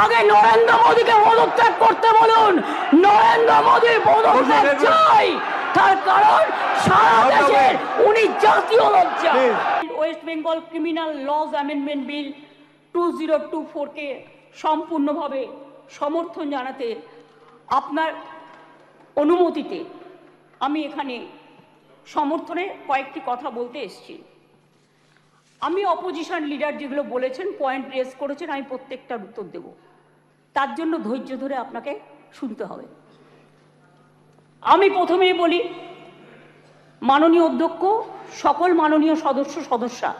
আগে নরেন্দ্র মোদীকে পদত্যাগ করতে বলুন। নরেন্দ্র মোদী পদত্যাগ চাই, তার কারণ সারা দেশের উনি জাতীয় লজ্জা। West Bengal criminal lodge amendment bill 2024 কে সম্পূর্ণভাবে সমর্থন জানাতে আপনার অনুমতিতে আমি এখানে সমর্থনে কয়েকটি কথা বলতে এসেছি। আমি অপোজিশন লিডার যেগুলো বলেছেন, পয়েন্ট রেজ করেছেন, আমি প্রত্যেকটার উত্তর দেব। তার জন্য ধৈর্য ধরে আপনাকে শুনতে হবে। আমি প্রথমেই বলি, মাননীয় অধ্যক্ষ, সকল মাননীয় সদস্যা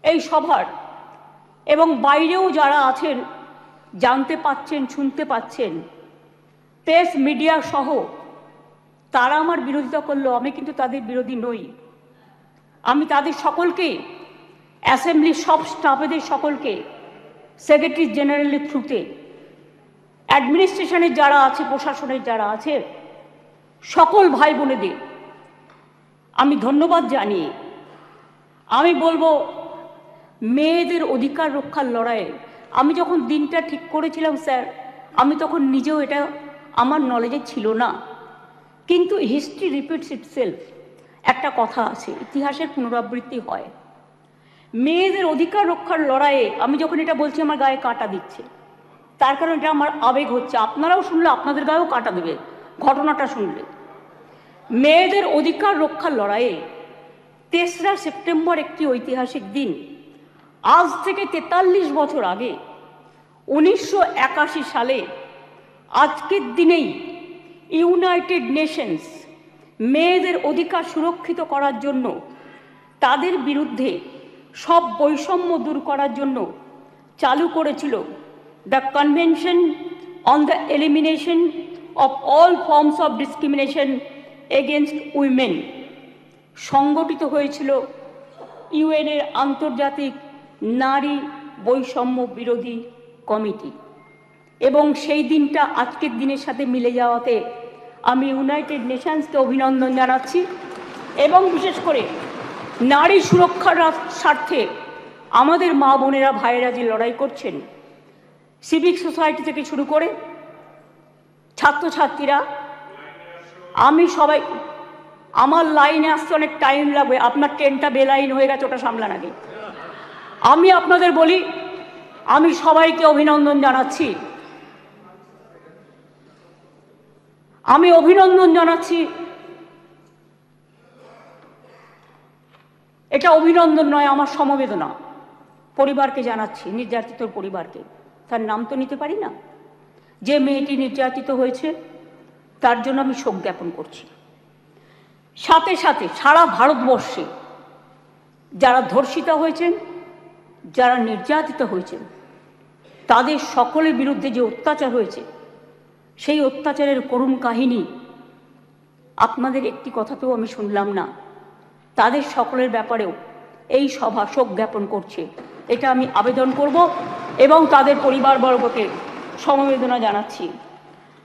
এই সভার এবং বাইরেও যারা আছেন, জানতে পাচ্ছেন, শুনতে পাচ্ছেন, প্রেস মিডিয়া সহ তারা আমার বিরোধিতা করলো, আমি কিন্তু তাদের বিরোধী নই। আমি তাদের সকলকে, অ্যাসেম্বলির সব স্টাফেদের সকলকে, সেক্রেটারি জেনারেলের থ্রুতে, অ্যাডমিনিস্ট্রেশনের যারা আছে, প্রশাসনের যারা আছে, সকল ভাই বোনেদের আমি ধন্যবাদ জানিয়ে আমি বলবো, মেয়েদের অধিকার রক্ষার লড়াইয়ে আমি যখন দিনটা ঠিক করেছিলাম স্যার, আমি তখন নিজেও এটা আমার নলেজে ছিল না, কিন্তু হিস্ট্রি রিপিটস ইটসেলফ। একটা কথা আছে, ইতিহাসের পুনরাবৃত্তি হয়। মেয়েদের অধিকার রক্ষার লড়াইয়ে আমি যখন এটা বলছি, আমার গায়ে কাঁটা দিচ্ছে, তার কারণ এটা আমার আবেগ হচ্ছে। আপনারাও শুনলে আপনাদের গায়েও কাঁটা দেবে ঘটনাটা শুনলে। মেয়েদের অধিকার রক্ষার লড়াইয়ে 3রা সেপ্টেম্বর একটি ঐতিহাসিক দিন। আজ থেকে 43 বছর আগে 1981 সালে আজকের দিনেই ইউনাইটেড নেশনস মেয়েদের অধিকার সুরক্ষিত করার জন্য, তাদের বিরুদ্ধে সব বৈষম্য দূর করার জন্য চালু করেছিল the convention on the elimination of all forms of discrimination against women. সংগঠিত হয়েছিল ইউএনের আন্তর্জাতিক নারী বৈষম্য বিরোধী কমিটি, এবং সেই দিনটা আজকের দিনের সাথে মিলে যাওয়াতে আমি ইউনাইটেড নেশনসকে অভিনন্দন জানাচ্ছি। এবং বিশেষ করে নারী সুরক্ষার স্বার্থে আমাদের মা বোনেরা, ভাইয়েরা যে লড়াই করছেন, সিভিক সোসাইটি থেকে শুরু করে ছাত্রছাত্রীরা, আমি সবাই, আমার লাইনে আসতে অনেক টাইম লাগবে, আপনার ট্রেনটা বেলাইন হয়ে গেছে, ওটা সামলান আগে। আমি আপনাদের বলি, আমি সবাইকে অভিনন্দন জানাচ্ছি। আমি অভিনন্দন জানাচ্ছি, এটা অভিনন্দন নয়, আমার সমবেদনা পরিবারকে জানাচ্ছি, নির্যাতিত পরিবারকে। তার নাম তো নিতে পারি না, যে মেয়েটি নির্যাতিত হয়েছে তার জন্য আমি শোক জ্ঞাপন করছি। সাথে সাথে সারা ভারতবর্ষে যারা ধর্ষিতা হয়েছেন, যারা নির্যাতিত হয়েছেন, তাদের সকলের বিরুদ্ধে যে অত্যাচার হয়েছে, সেই অত্যাচারের করুণ কাহিনী আপনাদের একটি কথাতেও আমি শুনলাম না। তাদের সকলের ব্যাপারেও এই সভা শোক জ্ঞাপন করছে, এটা আমি আবেদন করব এবং তাদের পরিবারবর্গকে সমবেদনা জানাচ্ছি।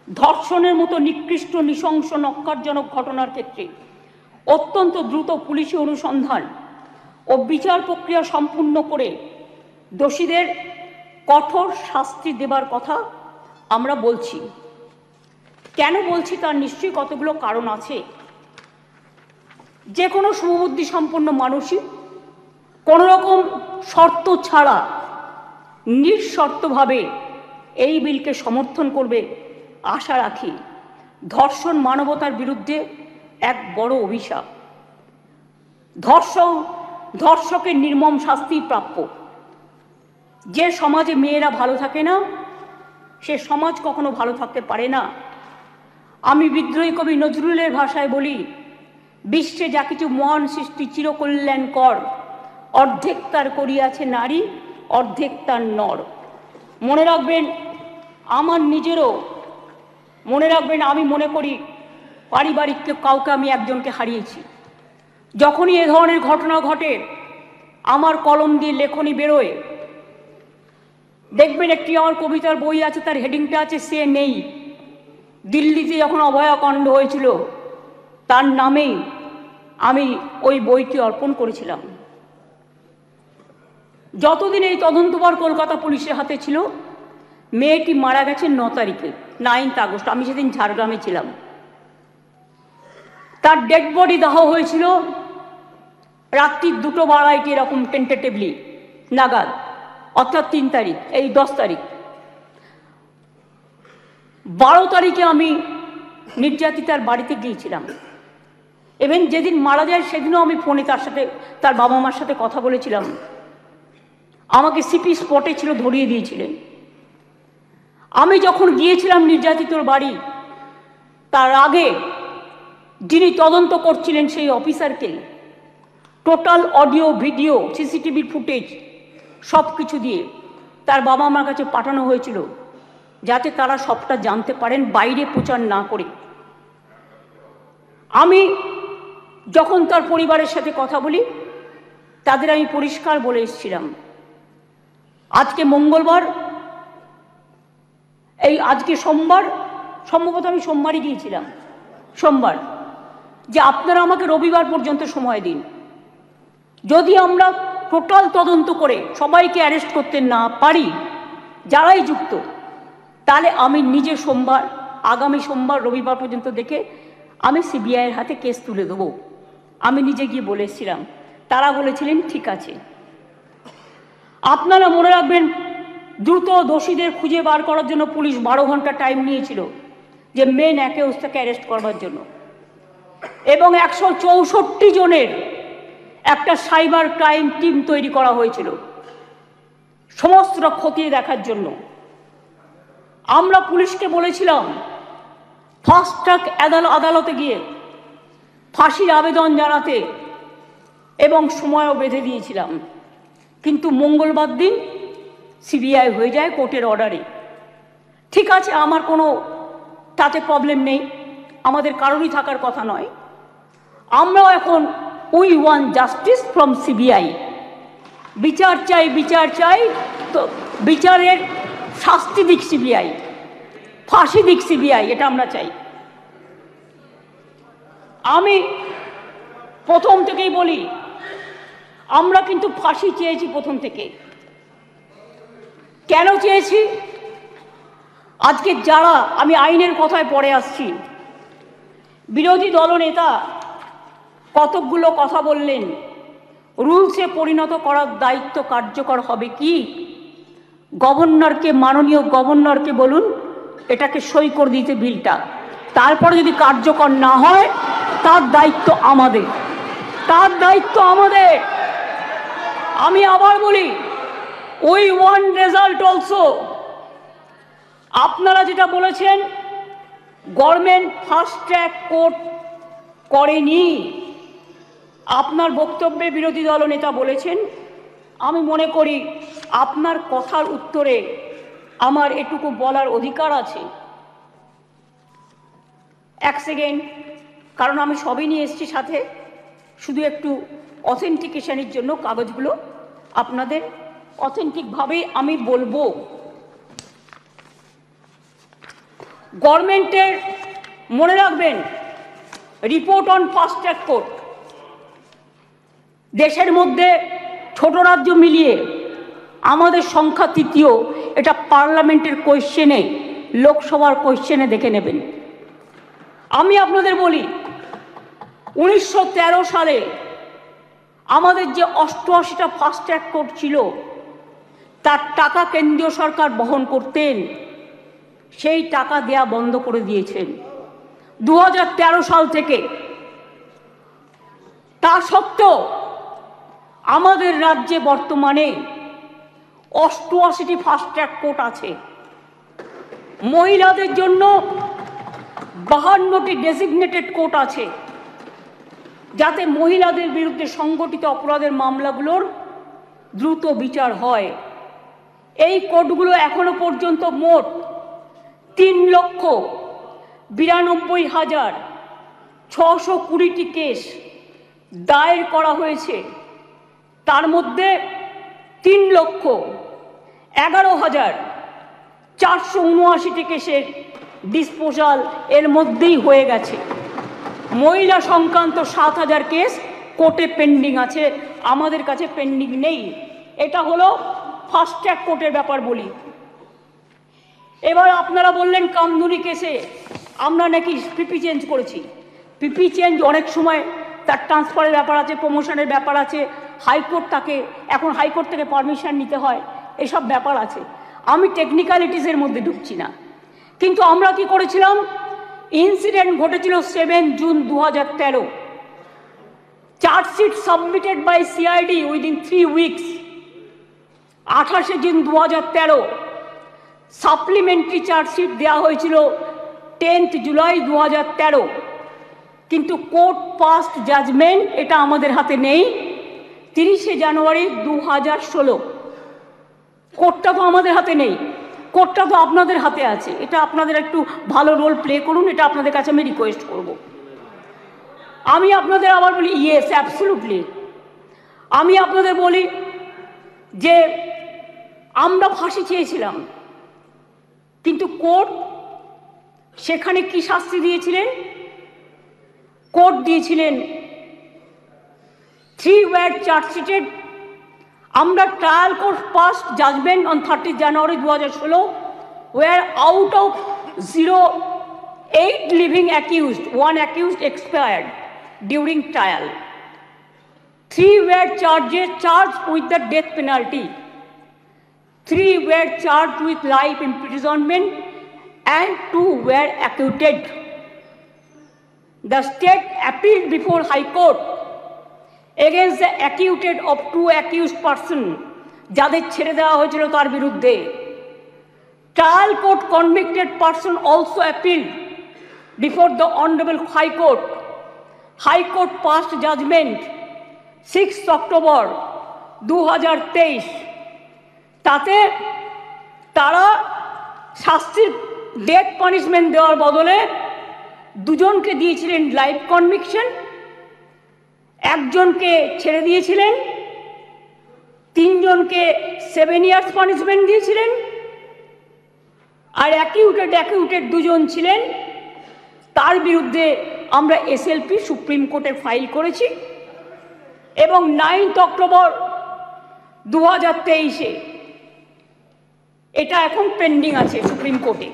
ধর্ষণের মতো নিকৃষ্ট, নৃশংস, নক্কারজনক ঘটনার ক্ষেত্রে অত্যন্ত দ্রুত পুলিশি অনুসন্ধান ও বিচার প্রক্রিয়া সম্পূর্ণ করে দোষীদের কঠোর শাস্তি দেবার কথা আমরা বলছি। কেন বলছি তার নিশ্চয়ই কতগুলো কারণ আছে। যে কোনো শুভবুদ্ধি সম্পন্ন মানুষই কোনো রকম শর্ত ছাড়া নিঃশর্তভাবে এই বিলকে সমর্থন করবে আশা রাখি। ধর্ষণ মানবতার বিরুদ্ধে এক বড় অভিশাপ। ধর্ষকের নির্মম শাস্তি প্রাপ্য। যে সমাজে মেয়েরা ভালো থাকে না, সে সমাজ কখনো ভালো থাকতে পারে না। আমি বিদ্রোহী কবি নজরুলের ভাষায় বলি, বিশ্বে যা কিছু মহান সৃষ্টি চিরকল্যাণকর, অর্ধেক তার করিয়াছে নারী, অর্ধেক তার নর। মনে রাখবেন, আমার নিজেরও মনে রাখবেন, আমি মনে করি পারিবারিক কাউকে আমি একজনকে হারিয়েছি। যখনই এ ধরনের ঘটনা ঘটে, আমার কলম দিয়ে লেখনী বেরোয়। দেখবেন একটি আমার কবিতার বই আছে, তার হেডিংটা আছে সে নেই। দিল্লিতে যখন অভয়াকাণ্ড হয়েছিল, তার নামেই আমি ওই বইটি অর্পণ করেছিলাম। যতদিন এই তদন্তভার কলকাতা পুলিশের হাতে ছিল, মেয়েটি মারা গেছে 9 তারিখে, 9 আগস্ট। আমি সেদিন ঝাড়গ্রামে ছিলাম। তার ডেড বডি দাহ হয়েছিল রাত্রি 2:30 এরকম টেন্টেটিভলি নাগাদ, অর্থাৎ 3 তারিখ, এই 10 তারিখ। 12 তারিখে আমি নির্যাতিতার বাড়িতে গিয়েছিলাম। এবং যেদিন মারা যায় সেদিনও আমি ফোনে তার সাথে, তার বাবা মার সাথে কথা বলেছিলাম। আমাকে সিপি স্পটে ছিল, ধরিয়ে দিয়েছিলেন। আমি যখন গিয়েছিলাম নির্যাতিতর বাড়ি, তার আগে যিনি তদন্ত করছিলেন সেই অফিসারকে টোটাল অডিও, ভিডিও, সিসিটিভির ফুটেজ সব কিছু দিয়ে তার বাবা মার কাছে পাঠানো হয়েছিল, যাতে তারা সবটা জানতে পারেন, বাইরে প্রচার না করে। আমি যখন তার পরিবারের সাথে কথা বলি, তাদের আমি পরিষ্কার বলে এসেছিলাম, আজকে মঙ্গলবার, এই আজকে সোমবার, সম্ভবত আমি সোমবারই গিয়েছিলাম, সোমবার, যে আপনারা আমাকে রবিবার পর্যন্ত সময় দিন। যদি আমরা টোটাল তদন্ত করে সবাইকে অ্যারেস্ট করতে না পারি, যারাই যুক্ত, তাহলে আমি নিজে সোমবার, আগামী সোমবার, রবিবার পর্যন্ত দেখে আমি সিবিআইয়ের হাতে কেস তুলে দেবো। আমি নিজে গিয়ে বলে এসেছিলাম। তারা বলেছিলেন ঠিক আছে। আপনারা মনে রাখবেন, দ্রুত দোষীদের খুঁজে বার করার জন্য পুলিশ 12 ঘন্টা টাইম নিয়েছিল, যে মেন অ্যাকিউজটাকে অ্যারেস্ট করবার জন্য। এবং 164 জনের একটা সাইবার ক্রাইম টিম তৈরি করা হয়েছিল সমস্তটা খতিয়ে দেখার জন্য। আমরা পুলিশকে বলেছিলাম ফাস্ট ট্র্যাক আদালতে গিয়ে ফাঁসির আবেদন জানাতে, এবং সময়ও বেঁধে দিয়েছিলাম। কিন্তু মঙ্গলবার দিন সিবিআই হয়ে যায় কোর্টের অর্ডারে। ঠিক আছে, আমার কোনো তাতে প্রবলেম নেই, আমাদের কারোরই থাকার কথা নয়। আমরাও এখন we want justice from CBI. বিচার চাই, বিচার চাই, তো বিচারের শাস্তি দিক সিবিআই, ফাঁসি দিক সিবিআই, এটা আমরা চাই। আমি প্রথম থেকেই বলি, আমরা কিন্তু ফাঁসি চেয়েছি প্রথম থেকে। কেন চেয়েছি? আজকে যারা, আমি আইনের কথায় পরে আসছি, বিরোধী দলনেতা কতকগুলো কথা বললেন, রুলসে পরিণত করার দায়িত্ব কার্যকর হবে কি? গভর্নরকে, মাননীয় গভর্নরকে বলুন এটাকে সই করে দিতে বিলটা, তারপরে যদি কার্যকর না হয় তার দায়িত্ব আমাদের, তার দায়িত্ব আমাদের। আমি আবার বলি, উই ওয়ান্ট রেজাল্ট অলসো। আপনারা যেটা বলেছেন গভর্নমেন্ট ফাস্ট ট্র্যাক কোর্ট করেনি, আপনার বক্তব্যে বিরোধী দলনেতা বলেছেন। আমি মনে করি আপনার কথার উত্তরে আমার এটুকু বলার অধিকার আছে। এক সেকেন্ড, কারণ আমি সবই নিয়ে এসেছি সাথে, শুধু একটু অথেন্টিকেশনের জন্য কাগজগুলো আপনাদের অথেন্টিকভাবে আমি বলবো। গভর্নমেন্টের, মনে রাখবেন, report on fast track court, দেশের মধ্যে ছোট রাজ্য মিলিয়ে আমাদের সংখ্যা 3য়। এটা পার্লামেন্টের কোয়েশ্চেনে, লোকসভার কোয়েশ্চেনে দেখে নেবেন। আমি আপনাদের বলি, 1913 সালে আমাদের যে 88টা ফাস্ট ট্র্যাক কোর্ট ছিল, তার টাকা কেন্দ্রীয় সরকার বহন করতেন, সেই টাকা দেয়া বন্ধ করে দিয়েছেন 2013 সাল থেকে। তা সত্ত্বেও আমাদের রাজ্যে বর্তমানে 88টি ফাস্ট ট্র্যাক কোর্ট আছে। মহিলাদের জন্য 52টি ডেজিগনেটেড কোর্ট আছে, যাতে মহিলাদের বিরুদ্ধে সংগঠিত অপরাধের মামলাগুলোর দ্রুত বিচার হয়। এই কোর্টগুলো এখনো পর্যন্ত মোট 3,92,620টি কেস দায়ের করা হয়েছে। তার মধ্যে 3,11,479টি কেসের ডিসপোজাল এর মধ্যেই হয়ে গেছে। মহিলা সংক্রান্ত 7,000 কেস কোর্টে পেন্ডিং আছে, আমাদের কাছে পেন্ডিং নেই। এটা হলো ফাস্ট ট্র্যাক কোর্টের ব্যাপার বলি। এবার আপনারা বললেন কামদুনি কেসে আমরা নাকি পিপি চেঞ্জ করেছি। পিপি চেঞ্জ অনেক সময় তার ট্রান্সফারের ব্যাপার আছে, প্রমোশনের ব্যাপার আছে, হাইকোর্ট তাকে এখন হাইকোর্ট থেকে পারমিশন নিতে হয়, এসব ব্যাপার আছে। আমি টেকনিক্যালিটিসের মধ্যে ঢুকছি না। কিন্তু আমরা কি করেছিলাম, ইনসিডেন্ট ঘটেছিল 7 June 2013। Chargesheet submitted by CID within 3 weeks 28 June 2013। Supplementary chargesheet দেওয়া হয়েছিল 10 জুলাই 2013। কিন্তু কোর্ট পাস্ট জাজমেন্ট এটা আমাদের হাতে নেই 30 জানুয়ারি 2016। কোর্টটা তো আমাদের হাতে নেই, কোর্টটা তো আপনাদের হাতে আছে। এটা আপনাদের একটু ভালো রোল প্লে করুন, এটা আপনাদের কাছে আমি রিকোয়েস্ট করব। আমি আপনাদের আবার বলি, ইয়েস অ্যাবসলিউটলি, আমি আপনাদের বলি যে আমরা ফাঁসি চেয়েছিলাম, কিন্তু কোর্ট সেখানে কি শাস্তি দিয়েছিলেন? কোর্ট দিয়েছিলেন 3 were চার্জশিটেড। আমরা trial court passed judgment on 30 January 2016, where out of 8 living accused, 1 accused expired during trial. 3 were charged with the death penalty. 3 were charged with life imprisonment and 2 were acquitted. The state appealed before High Court against the acquitted of 2 accused persons, যাদের ছেড়ে দেওয়া হয়েছিল তার বিরুদ্ধে। Trial court convicted person also appealed before the Honorable High Court. High Court passed judgment 6 October 2023। তাতে তারা শাস্তির death punishment দেওয়ার বদলে 2 জনকে দিয়েছিলেন লাইফ কনভিকশন, 1 জনকে ছেড়ে দিয়েছিলেন, 3 জনকে 7 ইয়ার্স পানিশমেন্ট দিয়েছিলেন, আর অ্যাকিউটেড 2 জন ছিলেন, তার বিরুদ্ধে আমরা এসএলপি সুপ্রিম কোর্টে ফাইল করেছি এবং 9 অক্টোবর 2023 এটা এখন পেন্ডিং আছে সুপ্রিম কোর্টে।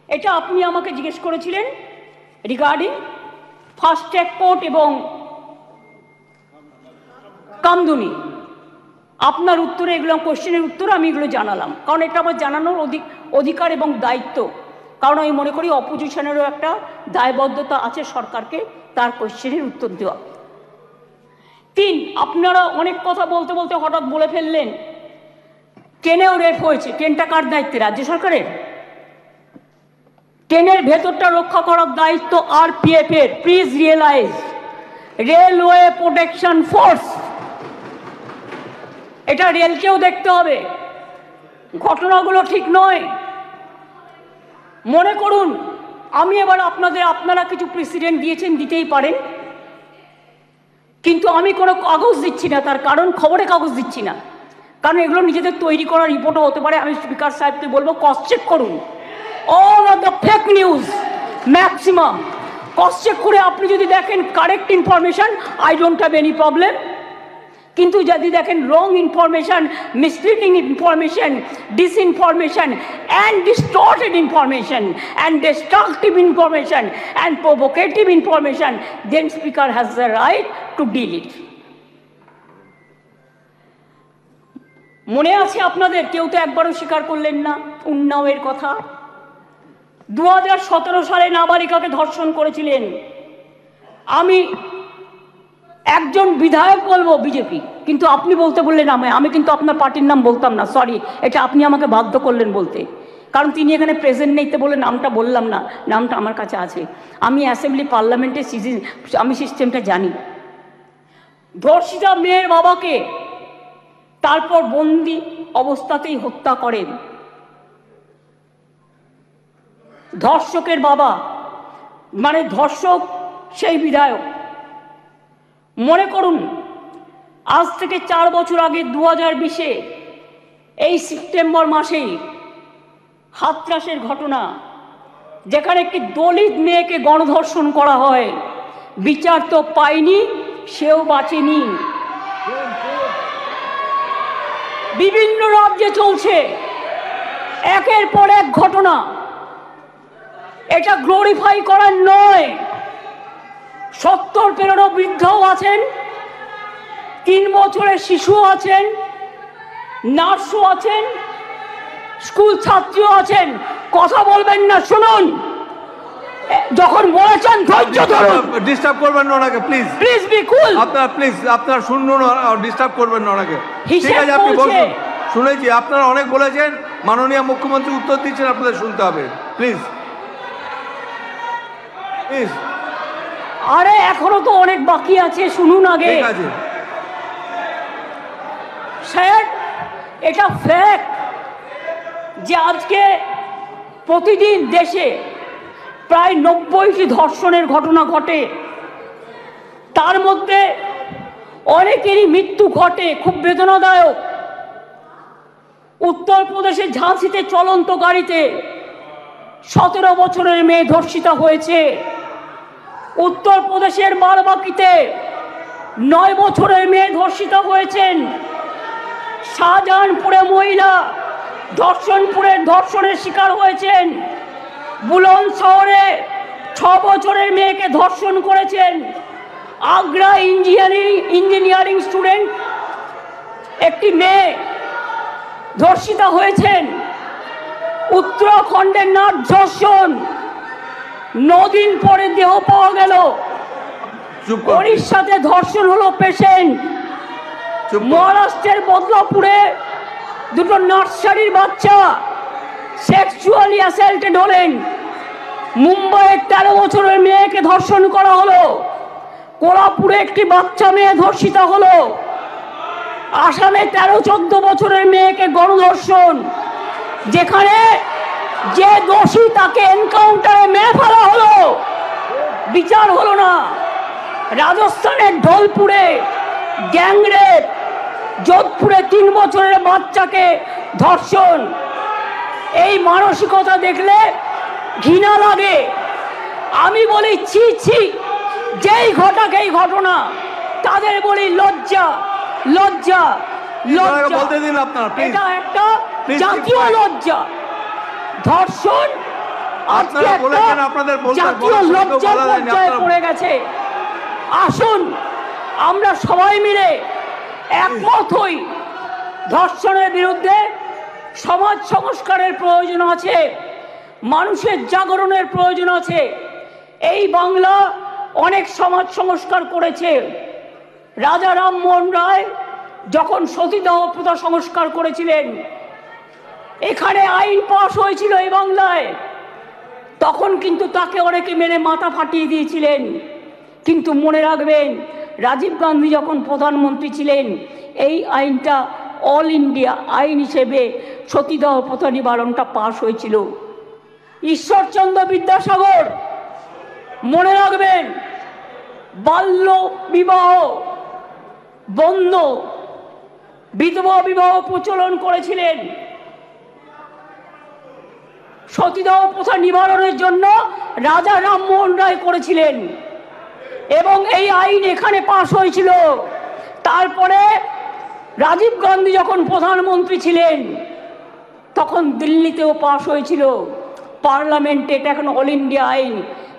এটা আপনি আমাকে জিজ্ঞেস করেছিলেন রিগার্ডিং ফাস্ট ট্র্যাক কোর্ট এবং কামদুনি। আপনার উত্তরে এগুলো কোশ্চেনের উত্তর আমি এগুলো জানালাম, কারণ এটা আমার জানানোর অধিকার এবং দায়িত্ব। কারণ আমি মনে করি অপোজিশনেরও একটা দায়বদ্ধতা আছে সরকারকে তার কোশ্চেনের উত্তর দেওয়া। 3, আপনারা অনেক কথা বলতে বলতে হঠাৎ বলে ফেললেন ট্রেনেও রেপ হয়েছে। ট্রেনটা কার দায়িত্বে? রাজ্য সরকারের। ট্রেনের ভেতরটা রক্ষা করার দায়িত্ব আরপিএফ এর। Please realise, railway protection force. এটা রেলকেও দেখতে হবে, ঘটনাগুলো ঠিক নয়। মনে করুন আমি এবার আপনারা কিছু প্রেসিডেন্ট দিয়েছেন, দিতেই পারেন, কিন্তু আমি কোনো কাগজ দিচ্ছি না। তার কারণ খবরে কাগজ দিচ্ছি না, কারণ এগুলো নিজেদের তৈরি করা রিপোর্টও হতে পারে। আমি স্পিকার সাহেবকে বলবো ক্রস চেক করুন all of the fake news, maximum cross check করে আপনি যদি দেখেন correct information, I don't have any problem. কিন্তু যদি দেখেন wrong information, misleading information, disinformation and distorted information and destructive information and provocative information, then speaker has the right to deal it. মনে আছে আপনাদের? কেউ তো একবারও স্বীকার করলেন না উন্নাওয়ের কথা। 2017 সালে নাবালিকাকে ধর্ষণ করেছিলেন। আমি একজন বিধায়ক বলবো বিজেপি, কিন্তু আপনি বলতে বললেন আমি কিন্তু আপনার পার্টির নাম বলতাম না, সরি, এটা আপনি আমাকে বাধ্য করলেন বলতে, কারণ তিনি এখানে প্রেজেন্ট নেই তো বলে নামটা বললাম না। নামটা আমার কাছে আছে, আমি অ্যাসেম্বলি পার্লামেন্টের আমি সিস্টেমটা জানি। ধর্ষিতা মেয়ের বাবাকে তারপর বন্দি অবস্থাতেই হত্যা করেন ধর্ষকের বাবা, মানে ধর্ষক সেই বিধায়ক। মনে করুন আজ থেকে 4 বছর আগে 2020-এ এই সেপ্টেম্বর মাসেই হাতরাসের ঘটনা, যেখানে একটি দলিত মেয়েকে গণধর্ষণ করা হয়, বিচার তো পায়নি, সেও বাঁচেনি। বিভিন্ন রাজ্যে চলছে, একের পর এক ঘটনা, এটা গ্লোরিফাই করার নয়। 70 পেরোনো বৃদ্ধও আছেন, 3 বছরের শিশু আছেন, নার্সও আছেন, স্কুল ছাত্রীও আছেন। কথা বলবেন না, শুনুন। যখন বলেছেন ধৈর্য ধরুন, ডিস্টার্ব করবেন না ওনাকে প্লিজ। প্লিজ বি কুল। আপনারা শুনুন, ডিস্টার্ব করবেন না ওনাকে। ঠিক হিসেব আছে, আপনি বলছে। বলুন। শুনেছি, আপনারা অনেক বলেছেন, মাননীয় মুখ্যমন্ত্রী উত্তর দিচ্ছেন, আপনাদের শুনতে হবে প্লিজ প্লিজ। আরে এখনো তো অনেক বাকি আছে, শুনুন আগে। ঠিক আছে স্যার, এটা ফ্যাক্ট যে আজকে প্রতিদিন দেশে প্রায় 90টি ধর্ষণের ঘটনা ঘটে। তার মধ্যে অনেকেরই মৃত্যু ঘটে, খুব বেদনাদায়ক। উত্তরপ্রদেশের ঝাঁসিতে চলন্ত গাড়িতে 17 বছরের মেয়ে ধর্ষিতা হয়েছে। উত্তরপ্রদেশের বারবাকিতে 9 বছরের মেয়ে ধর্ষিতা হয়েছেন। শাহজাহানপুরে মহিলা ধর্ষণের শিকার হয়েছেন। বুলন শহরে 6 বছরের মেয়েকে ধর্ষণ করেছেন। আগ্রা ইঞ্জিনিয়ারিং স্টুডেন্ট একটি মেয়ে ধর্ষিতা হয়েছেন। উত্তরাখণ্ডের নাট ধর্ষণ, 9 দিন পরে দেহ পাওয়া গেল। ওড়িশাতে ধর্ষণ হলো পেশেন্ট। মহারাষ্ট্রের বদলাপুরে 2 নার্সারির বাচ্চা সেক্সুয়ালি অ্যাসাল্টেড হলেন। মুম্বাইয়ের 13 বছরের মেয়েকে ধর্ষণ করা হলো। কোলাপুরে একটি বাচ্চা মেয়ে ধর্ষিতা হলো। আসামে 13-14 বছরের মেয়েকে গণধর্ষণ, যেখানে যে দোষী তাকে এনকাউন্টারে মেরে ফেলা হলো, বিচার হলো না। রাজস্থানের ঢোলপুরে গ্যাংরেপ, যোধপুরে 3 বছরের বাচ্চাকে ধর্ষণ। এই মানসিকতা দেখলে ঘৃণা লাগে। আমি বলি ছি ছি, যেই ঘটাক এই ঘটনা, তাদের বলি লজ্জা লজ্জা লজ্জা। বলতে দিন আপনারা, এটা একটা জাতীয় লজ্জা। ধর্ষণ আজকে জাতীয় লজ্জার পর্যায়ে পড়ে গেছে। আসুন আমরা সবাই মিলে একমত হই, ধর্ষণের বিরুদ্ধে সমাজ সংস্কারের প্রয়োজন আছে, মানুষের জাগরণের প্রয়োজন আছে। এই বাংলা অনেক সমাজ সংস্কার করেছে। রাজা রামমোহন রায় যখন সতীদাহ প্রথা সংস্কার করেছিলেন, এখানে আইন পাশ হয়েছিল এই বাংলায়, তখন কিন্তু তাকে অনেকে মেরে মাথা ফাটিয়ে দিয়েছিলেন। কিন্তু মনে রাখবেন, রাজীব গান্ধী যখন প্রধানমন্ত্রী ছিলেন, এই আইনটা অল ইন্ডিয়া আইন হিসেবে সতীদাহ প্রথা নিবারণটা পাশ হয়েছিল। ঈশ্বরচন্দ্র বিদ্যাসাগর, মনে রাখবেন, বাল্য বিবাহ বন্ধ, বিধবা বিবাহ প্রচলন করেছিলেন। সতীদাহ প্রথা নিবারণের জন্য রাজা রামমোহন রায় করেছিলেন এবং এই আইন এখানে পাশ হয়েছিল। তারপরে রাজীব গান্ধী যখন প্রধানমন্ত্রী ছিলেন, তখন দিল্লিতেও পাশ হয়েছিল পার্লামেন্টে। এটা এখন অল ইন্ডিয়া আইন।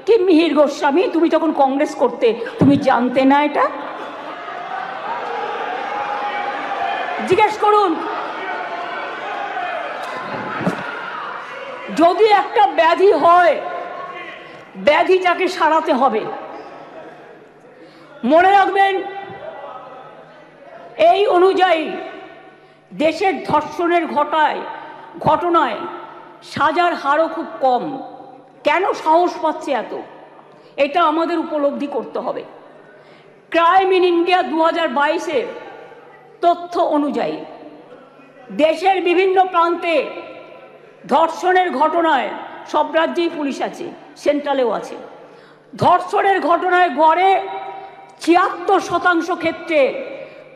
কি মিহির গোস্বামী, তুমি তখন কংগ্রেস করতে, তুমি জানতে না এটা? জিজ্ঞেস করুন। যদি একটা ব্যাধি হয়, ব্যাধিটাকে সারাতে হবে। মনে রাখবেন, এই অনুযায়ী দেশের ধর্ষণের ঘটনায় সাজার হারও খুব কম। কেন সাহস পাচ্ছে এত, এটা আমাদের উপলব্ধি করতে হবে। ক্রাইম ইন ইন্ডিয়া 2022-এর তথ্য অনুযায়ী দেশের বিভিন্ন প্রান্তে ধর্ষণের ঘটনায়, সব রাজ্যেই পুলিশ আছে, সেন্ট্রালেও আছে, ধর্ষণের ঘটনায় গড়ে 76% ক্ষেত্রে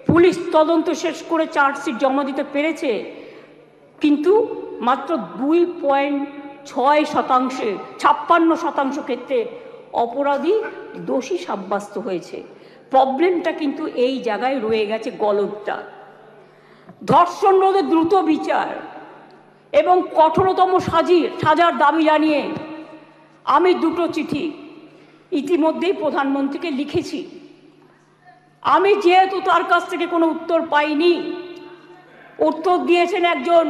পুলিশ তদন্ত শেষ করে চার্জশিট জমা দিতে পেরেছে। কিন্তু মাত্র 2.6% 56% ক্ষেত্রে অপরাধী দোষী সাব্যস্ত হয়েছে। প্রবলেমটা কিন্তু এই জায়গায় রয়ে গেছে, গলদটা। ধর্ষণ রোধে দ্রুত বিচার, এবং কঠোরতম সাজার দাবি জানিয়ে আমি দুটো চিঠি ইতিমধ্যেই প্রধানমন্ত্রীকে লিখেছি। আমি যেহেতু তার কাছ থেকে কোনো উত্তর পাইনি, উত্তর দিয়েছেন একজন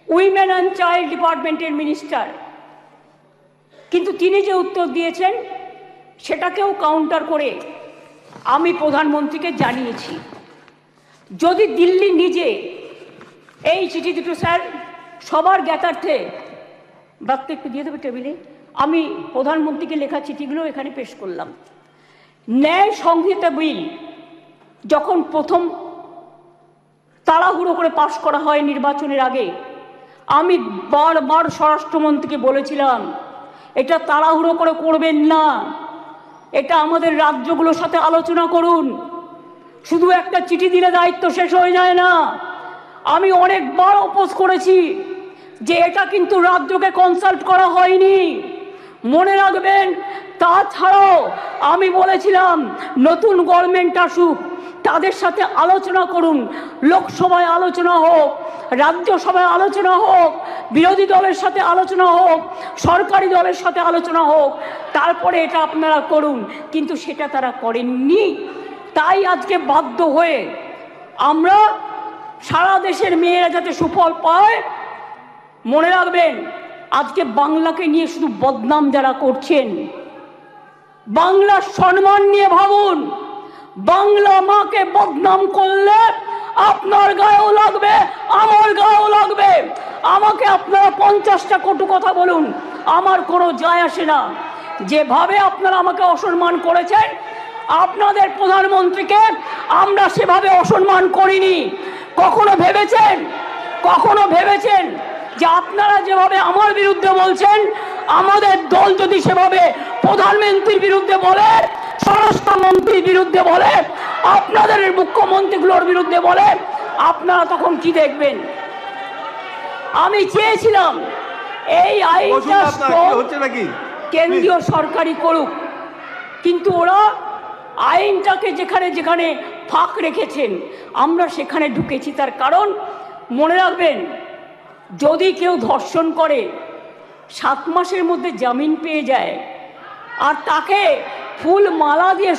উইমেন অ্যান্ড চাইল্ড ডিপার্টমেন্টের মিনিস্টার, কিন্তু তিনি যে উত্তর দিয়েছেন সেটাকেও কাউন্টার করে আমি প্রধানমন্ত্রীকে জানিয়েছি। যদি দিল্লি নিজে এই চিঠি দুটো, স্যার সবার জ্ঞাতার্থে বার্তা একটু দিয়ে দেবে টেবিলে, আমি প্রধানমন্ত্রীকে লেখা চিঠিগুলো এখানে পেশ করলাম। ন্যায় সংহিতা বিল যখন প্রথম তাড়াহুড়ো করে পাশ করা হয় নির্বাচনের আগে, আমি বারবার স্বরাষ্ট্রমন্ত্রীকে বলেছিলাম এটা তাড়াহুড়ো করে করবেন না, এটা আমাদের রাজ্যগুলোর সাথে আলোচনা করুন, শুধু একটা চিঠি দিলে দায়িত্ব শেষ হয়ে যায় না। আমি অনেকবার অপোজ করেছি যে এটা কিন্তু রাজ্যকে কনসাল্ট করা হয়নি, মনে রাখবেন। তাছাড়াও আমি বলেছিলাম নতুন গভর্নমেন্ট আসুক, তাদের সাথে আলোচনা করুন, লোকসভায় আলোচনা হোক, রাজ্যসভায় আলোচনা হোক, বিরোধী দলের সাথে আলোচনা হোক, সরকারি দলের সাথে আলোচনা হোক, তারপরে এটা আপনারা করুন, কিন্তু সেটা তারা করেননি। তাই আজকে বাধ্য হয়ে আমরা সারা দেশের মেয়েরা যাতে সুফল পায়, মনে রাখবেন আজকে বাংলাকে নিয়ে শুধু বদনাম যারা করছেন, বাংলার সম্মান নিয়ে ভাবুন। বাংলা মাকে বদনাম করলে আপনার গায়েও লাগবে, আমার গায়েও লাগবে। আমাকে আপনারা 50টা কটু কথা বলুন, আমার কোনো যায় আসে না। যেভাবে আপনারা আমাকে অসম্মান করেছেন, আপনাদের প্রধানমন্ত্রীকে আমরা সেভাবে অসম্মান করিনি। কখনো ভেবেছেন যে আপনারা যেভাবে আমার বিরুদ্ধে বলছেন, আমাদের দল যদি সেভাবে প্রধানমন্ত্রীর বিরুদ্ধে বলে, স্বরাষ্ট্রমন্ত্রীর বিরুদ্ধে বলে, আপনাদের মুখ্যমন্ত্রীগুলোর বিরুদ্ধে বলে, আপনারা তখন কি দেখবেন? আমি চেয়েছিলাম এই আইনটা কেন্দ্রীয় সরকারই করুক, কিন্তু ওরা আইনটাকে যেখানে যেখানে ফাঁক রেখেছেন আমরা সেখানে ঢুকেছি। তার কারণ মনে রাখবেন, যদি কেউ ধর্ষণ করে 7 মাসের মধ্যে জামিন পেয়ে যায়, আর তাকে ফুল মালা দিয়ে,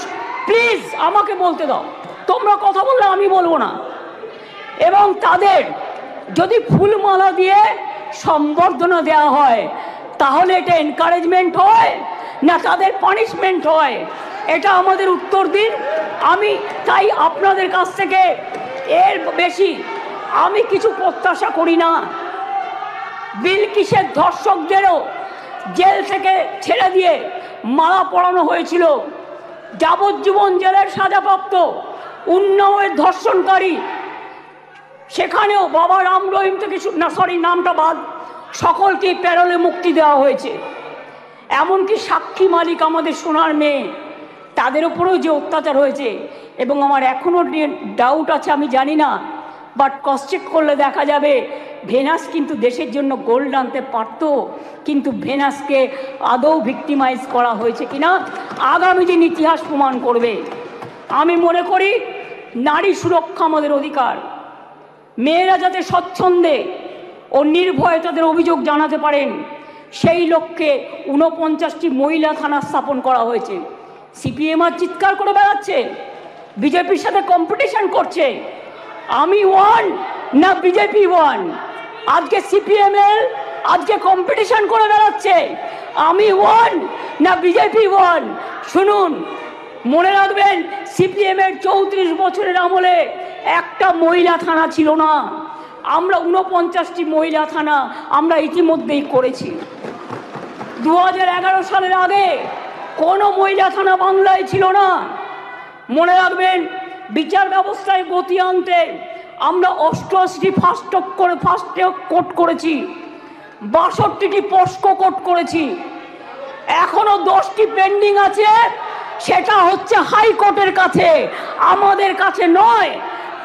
প্লিজ আমাকে বলতে দাও, তোমরা কথা বললে আমি বলবো না, এবং তাদের যদি ফুলমালা দিয়ে সম্বর্ধনা দেওয়া হয়, তাহলে এটা এনকারেজমেন্ট হয় না তাদের পানিশমেন্ট হয়? এটা আমাদের উত্তর দিন। আমি তাই আপনাদের কাছ থেকে এর বেশি আমি কিছু প্রত্যাশা করি না। বিলকিসের ধর্ষকদেরও জেল থেকে ছেড়ে দিয়ে মালা পরানো হয়েছিল, যাবজ্জীবন জেলের সাজাপ্রাপ্ত উন্নাওয়ের ধর্ষণকারী, সেখানেও বাবা রাম রহিম থেকে নামটা বাদ, সকলকে প্যারোলে মুক্তি দেওয়া হয়েছে। এমনকি সাক্ষী মালিক আমাদের সোনার মেয়ে, তাদের উপরেও যে অত্যাচার হয়েছে, এবং আমার এখনও ডাউট আছে, আমি জানি না, বাট ক্রস চেক করলে দেখা যাবে ভেনাস কিন্তু দেশের জন্য গোল্ড আনতে পারত, কিন্তু ভেনাসকে আদৌ ভিক্টিমাইজ করা হয়েছে কিনা আগামী দিন ইতিহাস প্রমাণ করবে। আমি মনে করি নারী সুরক্ষা আমাদের অধিকার। মেয়েরা যাতে স্বচ্ছন্দে ও নির্ভয়ে তাদের অভিযোগ জানাতে পারেন, সেই লক্ষ্যে 49টি মহিলা থানা স্থাপন করা হয়েছে। সিপিএম আর চিৎকার করে বেড়াচ্ছে, বিজেপির সাথে কম্পিটিশন করছে। আমি ওয়ান না বিজেপি ওয়ান? আজকে সিপিএম এর আজকে কম্পিটিশন করে বেড়াচ্ছে, আমি ওয়ান না বিজেপি ওয়ান? শুনুন, মনে রাখবেন সিপিএম এর 34 বছরের আমলে একটা মহিলা থানা ছিল না। আমরা 49টি মহিলা থানা আমরা ইতিমধ্যেই করেছি। 2011 সালের আগে কোনো মহিলা থানা বাংলায় ছিল না। মনে রাখবেন বিচার ব্যবস্থায় গতি আনতে আমরা 88টি ফাস্ট ট্র্যাক কোর্ট করেছি, 62টি পস্কো কোর্ট করেছি, এখনো 10টি পেন্ডিং আছে, সেটা হচ্ছে হাইকোর্টের কাছে, আমাদের কাছে নয়।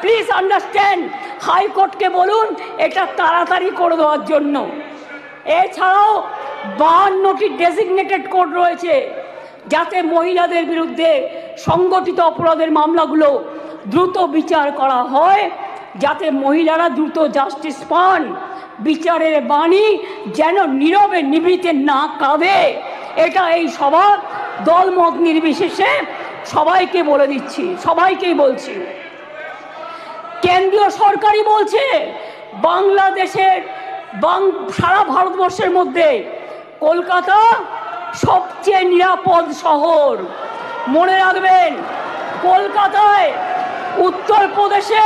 প্লিজ আন্ডারস্ট্যান্ড, হাইকোর্টকে বলুন এটা তাড়াতাড়ি করে দেওয়ার জন্য। এছাড়াও 52টি ডেজিগনেটেড কোর্ট রয়েছে, যাতে মহিলাদের বিরুদ্ধে সংগঠিত অপরাধের মামলাগুলো দ্রুত বিচার করা হয় যাতে মহিলারা দ্রুত জাস্টিস পান, বিচারের বাণী যেন নীরবে নিভৃতে না কাঁদে। এটা এই সভা দলমত নির্বিশেষে সবাইকে বলে দিচ্ছি, সবাইকেই বলছি। কেন্দ্রীয় সরকারই বলছে বাংলাদেশের সারা ভারতবর্ষের মধ্যে কলকাতা সবচেয়ে নিরাপদ শহর। মনে রাখবেন, কলকাতায় উত্তরপ্রদেশে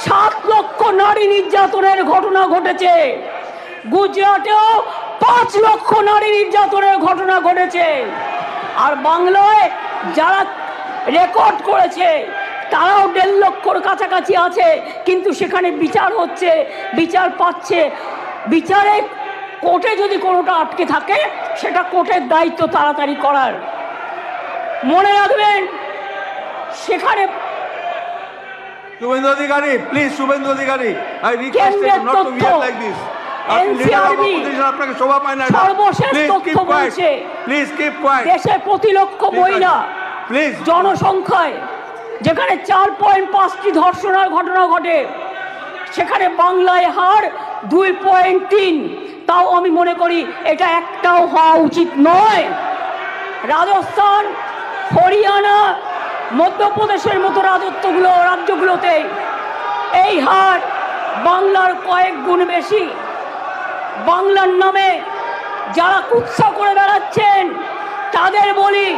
7 লক্ষ নারী নির্যাতনের ঘটনা ঘটেছে, গুজরাটেও 5 লক্ষ নারী নির্যাতনের ঘটনা ঘটেছে। আর বাংলায় যারা রেকর্ড করেছে তারাও 1.5 লক্ষর কাছাকাছি আছে, কিন্তু সেখানে বিচার হচ্ছে, বিচার পাচ্ছে। বিচারে কোর্টে যদি কোনোটা আটকে থাকে সেটা কোর্টের দায়িত্ব তাড়াতাড়ি করার। মনে রাখবেন, সেখানে Suvendu Adhikari, please, Suvendu Adhikari, I request you not to behave like this. আপনাকে শোভা পায় না। সর্বশেষ তথ্য বলছে, প্লিজ কিপ কোয়াইট। দেশে প্রতি লক্ষ মহিলা প্লিজ জনসংখ্যায় যেখানে 4.5টি ধর্ষণের ঘটনা ঘটে, সেখানে বাংলায় হার 2.3। তাও আমি মনে করি এটা একটাও হওয়া উচিত নয়। রাজস্থান, হরিয়ানা, মধ্যপ্রদেশের মতো রাজ্যগুলোতে এই হার বাংলার কয়েক গুণ বেশি। বাংলার নামে যারা কুৎসা করে বেড়াচ্ছেন তাদের বলি,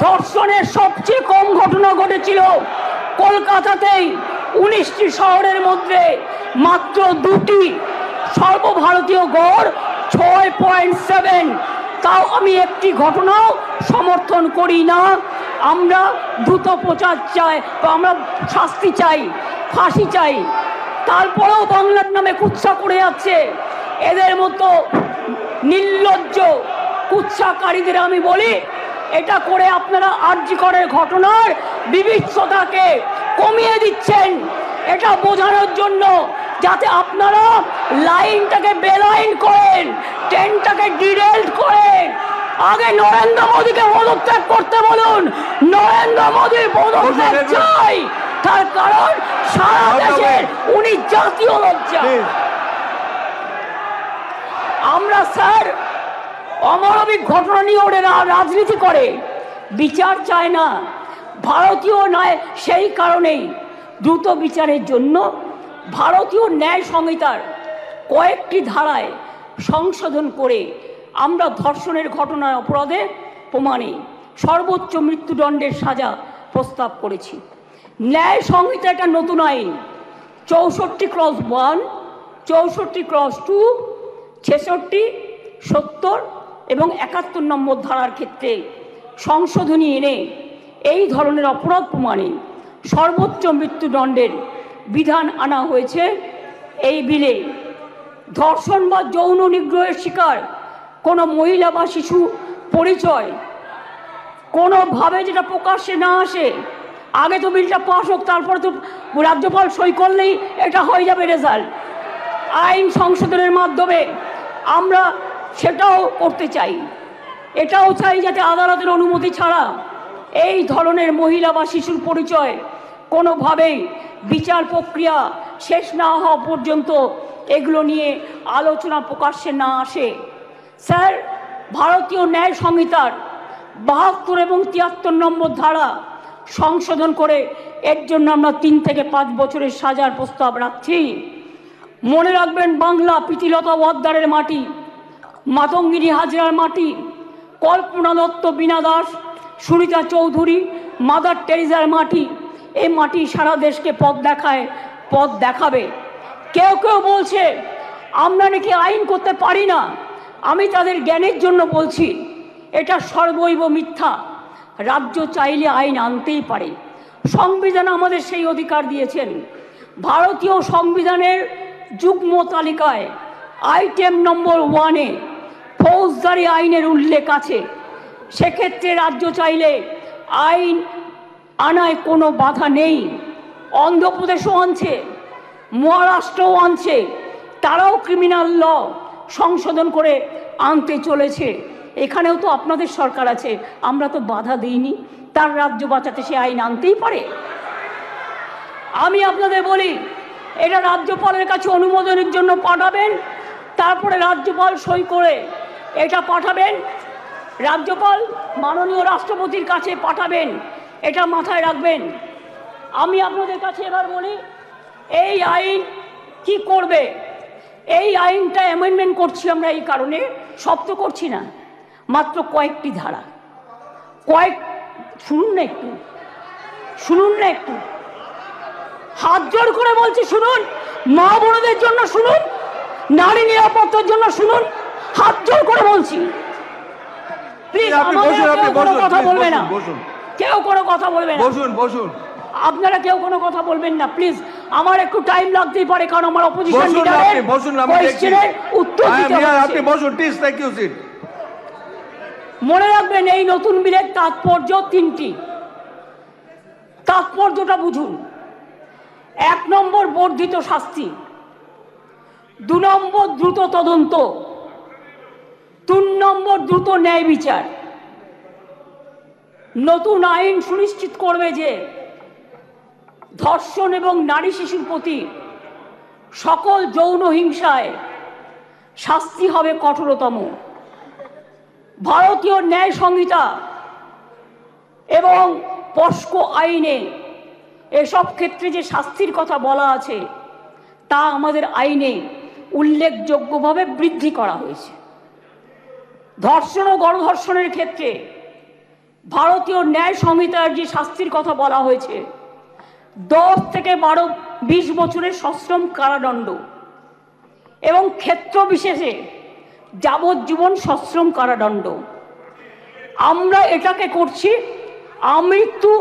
ধর্ষণের সবচেয়ে কম ঘটনা ঘটেছিল কলকাতাতেই, 19টি শহরের মধ্যে মাত্র 2টি, সর্বভারতীয় গড় 6.7। তাও আমি একটি ঘটনাও সমর্থন করি না। আমরা দ্রুত প্রচার চাই, আমরা শাস্তি চাই, ফাঁসি চাই। তারপরেও বাংলার নামে কুৎসা করে যাচ্ছে এদের মতো নির্লজ্জ কুৎসাকারীদের আমি বলি, এটা করে আপনারা আরজি করের ঘটনার বিভৎসতাকে কমিয়ে দিচ্ছেন। এটা বোঝানোর জন্য যাতে আপনারা লাইনটাকে বেলাইন করেন, ট্রেনটাকে ডিরেল্ট করেন। আগে নরেন্দ্র মোদীকে পদত্যাগ করতে বলুন। নরেন্দ্র মোদীর পদত্যাগ চাই, তার কারণ সারা দেশের উনি জাতীয় লজ্জা। আমরা স্যার অমানবিক ঘটনা নিয়ে ওরা রাজনীতি করে, বিচার চায় না। ভারতীয় ন্যায় সেই কারণেই দ্রুত বিচারের জন্য ভারতীয় ন্যায় সংহিতার কয়েকটি ধারায় সংশোধন করে আমরা ধর্ষণের ঘটনার অপরাধে প্রমাণে সর্বোচ্চ মৃত্যুদণ্ডের সাজা প্রস্তাব করেছি। ন্যায় সংহিতা একটা নতুন আইন 64/1, 64/2, 66, 70 এবং 71 নম্বর ধারার ক্ষেত্রে সংশোধনী এনে এই ধরনের অপরাধ প্রমাণে সর্বোচ্চ মৃত্যুদণ্ডের বিধান আনা হয়েছে এই বিলে। ধর্ষণ বা যৌন নিগ্রহের শিকার কোনো মহিলা বা শিশু পরিচয় কোনোভাবে যেটা প্রকাশ্যে না আসে, আগে তো বিলটা পাস হোক, তারপরে তো রাজ্যপাল সই করলেই এটা হয়ে যাবে রেজাল্ট। আইন সংশোধনের মাধ্যমে আমরা সেটাও করতে চাই। এটাও চাই যাতে আদালতের অনুমতি ছাড়া এই ধরনের মহিলা বা শিশুর পরিচয় কোনোভাবেই বিচার প্রক্রিয়া শেষ না হওয়া পর্যন্ত এগুলো নিয়ে আলোচনা প্রকাশ্যে না আসে। স্যার, ভারতীয় ন্যায় সংহিতার 72 এবং 73 নম্বর ধারা সংশোধন করে এর জন্য আমরা 3 থেকে 5 বছরের সাজার প্রস্তাব রাখছি। মনে রাখবেন, বাংলা প্রীতিলতা ওয়াদ্দারের মাটি, মাতঙ্গিনী হাজরার মাটি, কল্পনা দত্ত, বীণা দাস, সুনিতা চৌধুরী, মাদার টেরিজার মাটি। এই মাটি সারা দেশকে পথ দেখায়, পথ দেখাবে। কেউ কেউ বলছে আমরা নাকি আইন করতে পারি না। আমি তাদের জ্ঞানের জন্য বলছি, এটা সর্বৈব মিথ্যা। রাজ্য চাইলে আইন আনতেই পারে। সংবিধান আমাদের সেই অধিকার দিয়েছেন। ভারতীয় সংবিধানের যুগ্ম তালিকায় আইটেম নম্বর 1-এ ফৌজদারি আইনের উল্লেখ আছে। সেক্ষেত্রে রাজ্য চাইলে আইন আনায় কোনো বাধা নেই। অন্ধ্রপ্রদেশও আনছে, মহারাষ্ট্রও আনছে, তারাও ক্রিমিনাল ল সংশোধন করে আনতে চলেছে। এখানেও তো আপনাদের সরকার আছে, আমরা তো বাধা দিইনি। তার রাজ্য বাঁচাতে সে আইন আনতেই পারে। আমি আপনাদের বলি, এটা রাজ্যপালের কাছে অনুমোদনের জন্য পাঠাবেন, তারপরে রাজ্যপাল সই করে এটা পাঠাবেন, রাজ্যপাল মাননীয় রাষ্ট্রপতির কাছে পাঠাবেন, এটা মাথায় রাখবেন। আমি আপনাদের কাছে এবার বলি, এই আইন কি করবে? এই আইনটা অ্যামেন্ডমেন্ট করছি আমরা এই কারণে, সব তো করছি না, মাত্র কয়েকটি ধারা, শুনুন না একটু, শুনুন না একটু, হাত জোর করে বলছি শুনুন, মা বোনদের জন্য শুনুন, নারী নিরাপত্তার জন্য শুনুন, হাত জোর করে বলছি। প্লিজ কেউ কোনো কথা বলবে না, কেউ কোনো কথা বলবে না, বসুন। আপনারা কেউ কোনো কথা বলবেন না প্লিজ। আমার একটু টাইম লাগতেই পারে, কারণ আমার অপোজিশন লিডারের কোয়েশ্চেনের উত্তর দিতে হবে। আপনি বসুন প্লিজ, থ্যাংক ইউ সিট। মনে রাখবেন, এই নতুন বিলের তাৎপর্য তিনটি, তাৎপর্যটা বুঝুন। 1 নম্বর বর্ধিত শাস্তি, 2 নম্বর দ্রুত তদন্ত, 3 নম্বর দ্রুত ন্যায় বিচার। নতুন আইন সুনিশ্চিত করবে যে ধর্ষণ এবং নারী শিশুর প্রতি সকল যৌন হিংসায় শাস্তি হবে কঠোরতম। ভারতীয় ন্যায় সংহিতা এবং পস্কো আইনে এসব ক্ষেত্রে যে শাস্তির কথা বলা আছে তা আমাদের আইনে উল্লেখযোগ্যভাবে বৃদ্ধি করা হয়েছে। ধর্ষণ ও গণধর্ষণের ক্ষেত্রে ভারতীয় ন্যায় সংহিতার যে শাস্তির কথা বলা হয়েছে 10 থেকে 20 বছরের সশ্রম কারাদণ্ড এবং ক্ষেত্র বিশেষে যাবজ্জীবন সশ্রম কারাদণ্ড। আমরা এটাকে করছি আমৃত্যু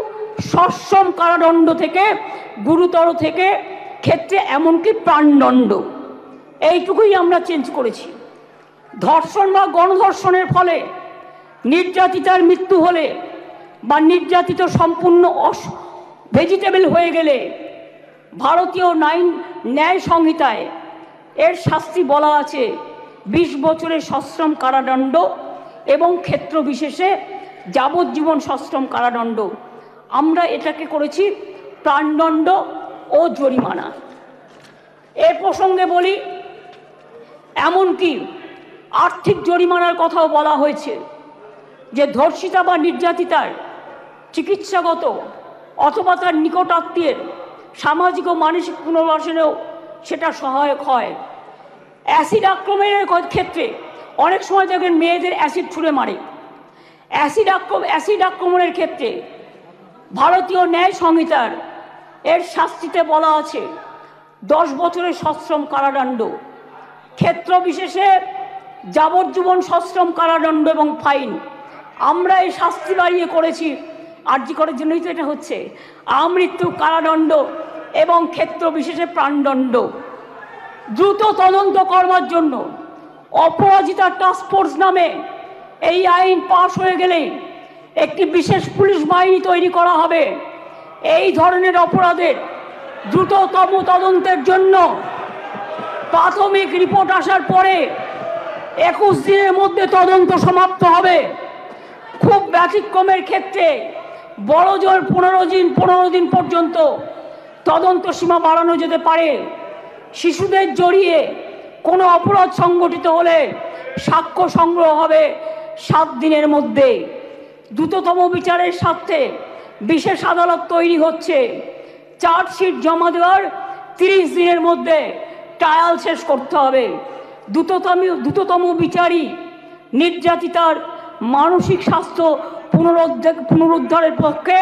সশ্রম কারাদণ্ড থেকে গুরুতর থেকে ক্ষেত্রে এমনকি প্রাণদণ্ড, এইটুকুই আমরা চেঞ্জ করেছি। ধর্ষণ বা গণধর্ষণের ফলে নির্যাতিতার মৃত্যু হলে বা নির্যাতিত সম্পূর্ণ ভেজিটেবল হয়ে গেলে ভারতীয় ন্যায় সংহিতায় এর শাস্তি বলা আছে 20 বছরের সশ্রম কারাদণ্ড এবং ক্ষেত্র বিশেষে যাবজ্জীবন সশ্রম কারাদণ্ড। আমরা এটাকে করেছি প্রাণদণ্ড ও জরিমানা। এ প্রসঙ্গে বলি, এমনকি আর্থিক জরিমানার কথাও বলা হয়েছে, যে ধর্ষিতা বা নির্যাতিতার চিকিৎসাগত অথবা তার নিকটাত্মীয়ের সামাজিক ও মানসিক পুনর্বাসনেও সেটা সহায়ক হয়। অ্যাসিড আক্রমণের ক্ষেত্রে অনেক সময় দেখবেন মেয়েদের অ্যাসিড ছুঁড়ে মারে। অ্যাসিড আক্রমণের ক্ষেত্রে ভারতীয় ন্যায় সংহিতার এর শাস্তিতে বলা আছে 10 বছরের সশ্রম কারাদণ্ড, ক্ষেত্র বিশেষে যাবজ্জীবন সশ্রম কারাদণ্ড এবং ফাইন। আমরা এই শাস্তি বাড়িয়ে করেছি, আরজি করার জন্যই তো এটা হচ্ছে, আমৃত্যু কারাদণ্ড এবং ক্ষেত্র বিশেষে প্রাণদণ্ড। দ্রুত তদন্ত করবার জন্য অপরাজিতা টাস্ক ফোর্স নামে এই আইন পাশ হয়ে গেলে একটি বিশেষ পুলিশ বাহিনী তৈরি করা হবে। এই ধরনের অপরাধের দ্রুততম তদন্তের জন্য প্রাথমিক রিপোর্ট আসার পরে 21 দিনের মধ্যে তদন্ত সমাপ্ত হবে। খুব ব্যতিক্রমের ক্ষেত্রে বড় জোর 15 দিন পর্যন্ত তদন্ত সীমা বাড়ানো যেতে পারে। শিশুদের জড়িয়ে কোনো অপরাধ সংগঠিত হলে সাক্ষ্য সংগ্রহ হবে 7 দিনের মধ্যে। দ্রুততম বিচারের স্বার্থে বিশেষ আদালত তৈরি হচ্ছে। চার্জশিট জমা দেওয়ার 30 দিনের মধ্যে ট্রায়াল শেষ করতে হবে। দ্রুততম বিচারই নির্যাতিতার মানসিক স্বাস্থ্য পুনরুদ্ধারের পক্ষে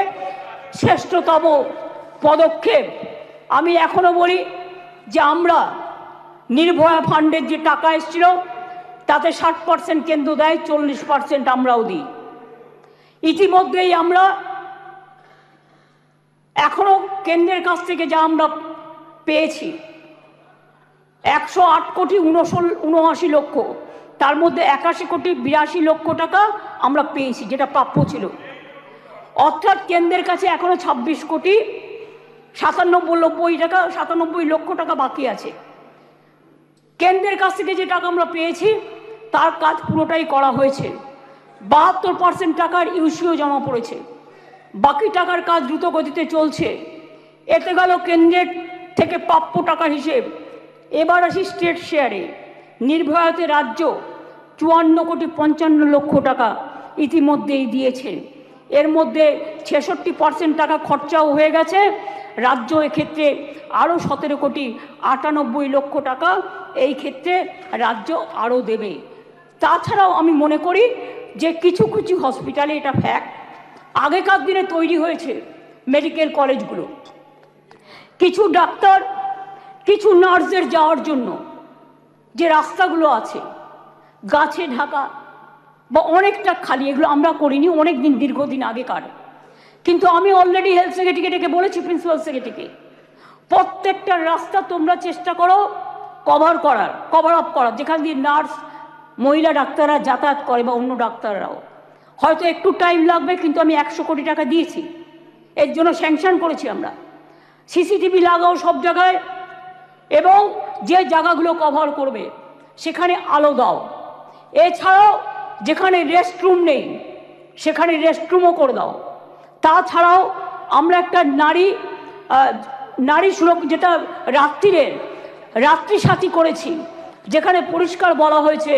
শ্রেষ্ঠতম পদক্ষেপ। আমি এখনো বলি যে আমরা নির্ভয়া ফান্ডের যে টাকা এসেছিল তাতে 60% কেন্দ্র দেয়, 40% আমরাও দিই। ইতিমধ্যেই আমরা এখনো কেন্দ্রের কাছ থেকে যা আমরা পেয়েছি 108 কোটি 79 লক্ষ, তার মধ্যে 81 কোটি 82 লক্ষ টাকা আমরা পেয়েছি, যেটা প্রাপ্য ছিল। অর্থাৎ কেন্দ্রের কাছে এখনো 26 কোটি 97 লক্ষ টাকা বাকি আছে। কেন্দ্রের কাছ থেকে যে টাকা আমরা পেয়েছি তার কাজ পুরোটাই করা হয়েছে। 72% টাকার ইউসিও জমা পড়েছে, বাকি টাকার কাজ দ্রুত গতিতে চলছে। এতে গেল কেন্দ্রের থেকে প্রাপ্য টাকার হিসেব। এবার আসি স্টেট শেয়ারে। নির্ভয়াতে রাজ্য 54,55,00,000 টাকা ইতিমধ্যেই দিয়েছে। এর মধ্যে 66% টাকা খরচাও হয়ে গেছে। রাজ্য এক্ষেত্রে আরও 17,98,00,000 টাকা এই ক্ষেত্রে রাজ্য আরও দেবে। তাছাড়াও আমি মনে করি যে কিছু কিছু হসপিটালে, এটা ফ্যাক্ট, আগেকার দিনে তৈরি হয়েছে মেডিকেল কলেজগুলো, কিছু ডাক্তার কিছু নার্সদের যাওয়ার জন্য যে রাস্তাগুলো আছে গাছে ঢাকা বা অনেকটা খালি, এগুলো আমরা করিনি, অনেক দিন দীর্ঘদিন আগেকার। কিন্তু আমি অলরেডি হেলথ সেক্রেটারিকে ডেকে বলেছি, প্রিন্সিপাল সেক্রেটারিকে, প্রত্যেকটা রাস্তা তোমরা চেষ্টা করো কভার আপ করার, যেখান দিয়ে নার্স মহিলা ডাক্তাররা যাতায়াত করে বা অন্য ডাক্তাররাও। হয়তো একটু টাইম লাগবে, কিন্তু আমি 100 কোটি টাকা দিয়েছি, এর জন্য স্যাংশন করেছি আমরা। সিসিটিভি লাগাও সব জায়গায়, এবং যে জায়গাগুলো কভার করবে সেখানে আলো দাও। এছাড়াও যেখানে রেস্টরুম নেই সেখানে রেস্টরুমও করে দাও। তাছাড়াও আমরা একটা নারী সুরক্ষা, যেটা রাত্রি সাথী করেছি, যেখানে পরিষ্কার বলা হয়েছে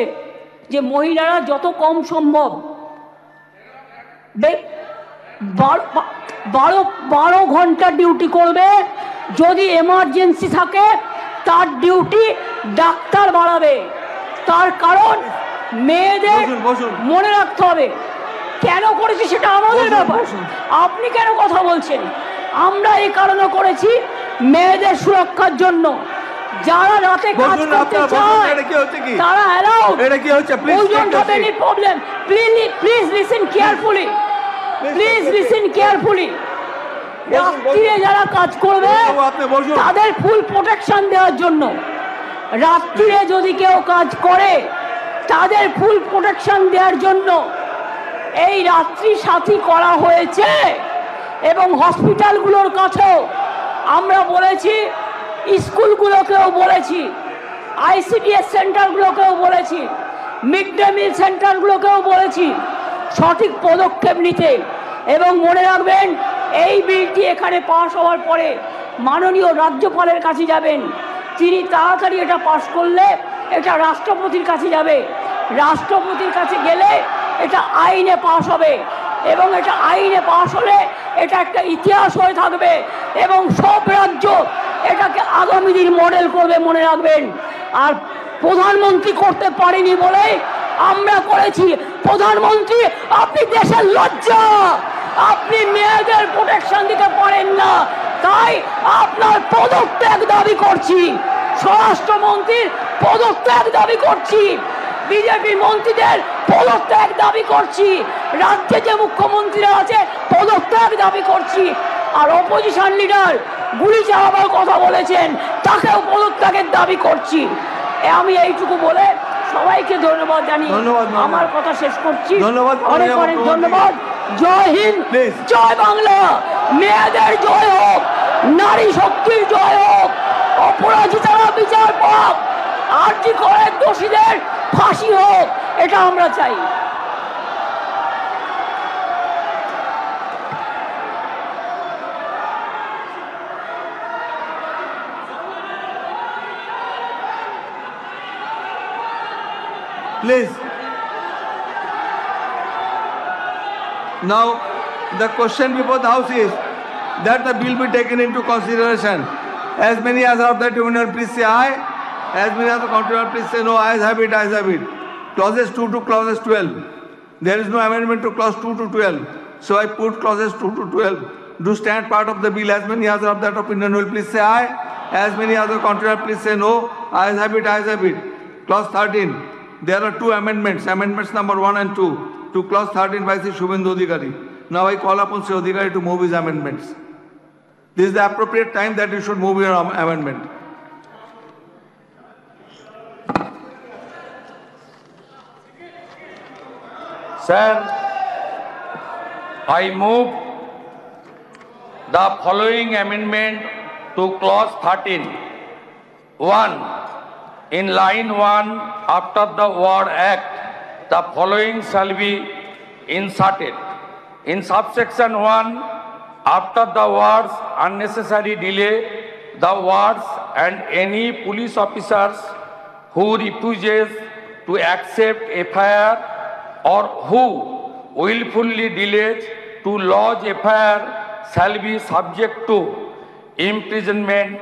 যে মহিলারা যত কম সম্ভব 12 ঘন্টা ডিউটি করবে। যদি এমার্জেন্সি থাকে তার ডিউটি ডাক্তার বাড়াবে। তার কারণ মেয়েদের মনে রাখতে হবে কেন করেছি, সেটা আমাদের ব্যাপার। আপনি কেন কথা বলছেন? আমরা এই কারণে করেছি মেয়েদের সুরক্ষার জন্য। যারা রাতে কাজ করতে চায় তারা allowed. Problem, please listen carefully, রাত্রিরে যারা কাজ করবে তাদের ফুল প্রোটেকশন দেওয়ার জন্য। রাত্রিরে যদি কেউ কাজ করে তাদের ফুল প্রোটেকশন দেওয়ার জন্য এই রাত্রি সাথী করা হয়েছে। এবং হসপিটালগুলোর কাছেও আমরা বলেছি, স্কুলগুলোকেও বলেছি, ICDS সেন্টারগুলোকেও বলেছি, মিড ডে মিল সেন্টারগুলোকেও বলেছি সঠিক পদক্ষেপ নিতে। এবং মনে রাখবেন, এই বিলটি এখানে পাশ হওয়ার পরে মাননীয় রাজ্যপালের কাছে যাবেন। তিনি তাড়াতাড়ি এটা পাশ করলে এটা রাষ্ট্রপতির কাছে যাবে। রাষ্ট্রপতির কাছে গেলে এটা আইনে পাশ হবে, এবং এটা আইনে পাশ হলে এটা একটা ইতিহাস হয়ে থাকবে, এবং সব রাজ্য এটাকে আগামী দিন মডেল করবে, মনে রাখবেন। আর প্রধানমন্ত্রী করতে পারেনি বলে আমরা করেছি। প্রধানমন্ত্রী, আপনি দেশের লজ্জা, আপনি মেয়েদের প্রোটেকশন দিতে পারেন না, তাই আপনার পদত্যাগ দাবি করছি। স্বরাষ্ট্রমন্ত্রীর পদত্যাগ দাবি করছি, বিজেপি মন্ত্রীদের পদত্যাগ দাবি করছি, রাজ্যে যে মুখ্যমন্ত্রীরা আছে পদত্যাগ দাবি করছি। আর অপোজিশন লিডার গুলি চালাবার কথা বলেছেন, তাকেও পদত্যাগের দাবি করছি। আমি এইটুকু বলে সবাইকে ধন্যবাদ জানিয়ে আমার কথা শেষ করছি। অনেক অনেক ধন্যবাদ। জয় হিন্দ, জয় বাংলা, মেয়েদের জয় হোক, নারী শক্তির জয় হোক, অপরাজিতারা বিচার পাক, আরজি করের দোষীদের ফাঁসি হোক, এটা আমরা চাই। Please. Now, the question before the House is that the bill be taken into consideration. As many as of that union, please say aye. As many as the contrary, please say no. Ayes have it, ayes have it. Clauses 2 to clauses 12. There is no amendment to clause 2 to 12. So I put clauses 2 to 12. Do stand part of the bill. As many as of that opinion will please say aye. As many as the contrary, please say no. Ayes have it, ayes have it. Clause 13. There are two amendments, amendments number 1 and 2, to clause 13 by Sri Shubhendu Adhikari. Now I call upon Sri Adhikari to move his amendments. This is the appropriate time that you should move your amendment. Sir, I move the following amendment to clause 13. 1. In line 1, after the word act, the following shall be inserted. In subsection 1, after the words unnecessary delay, the words and any police officers who refuses to accept FIR or who willfully delays to lodge FIR shall be subject to imprisonment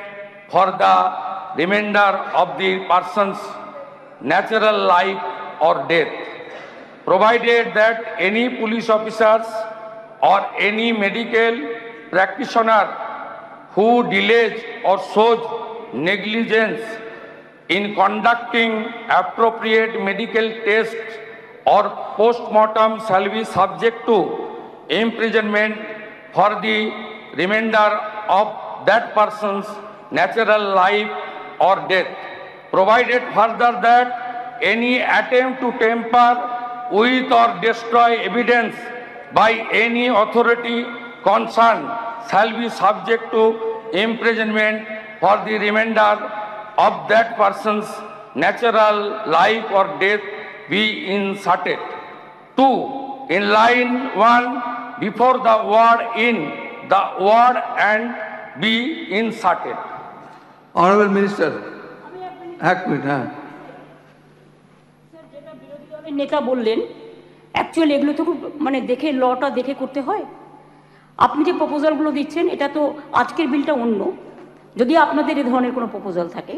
for the remainder of the person's natural life or death, provided that any police officers or any medical practitioner who delays or shows negligence in conducting appropriate medical tests or post-mortem shall be subject to imprisonment for the remainder of that person's natural life or death, provided further that any attempt to tamper with or destroy evidence by any authority concerned shall be subject to imprisonment for the remainder of that person's natural life or death be inserted. 2. In line 1, before the word in, the word and be inserted. Honorable Minister, এক minute হ্যাঁ sir, যেটা বিরোধী দলের নেতা বললেন, actually এগুলো তো খুব মানে দেখে লটা দেখে করতে হয়। আপনি যে প্রপোজালগুলো দিচ্ছেন এটা তো আজকের বিলটা অন্য, যদি আপনাদের এ ধরনের কোনো প্রপোজাল থাকে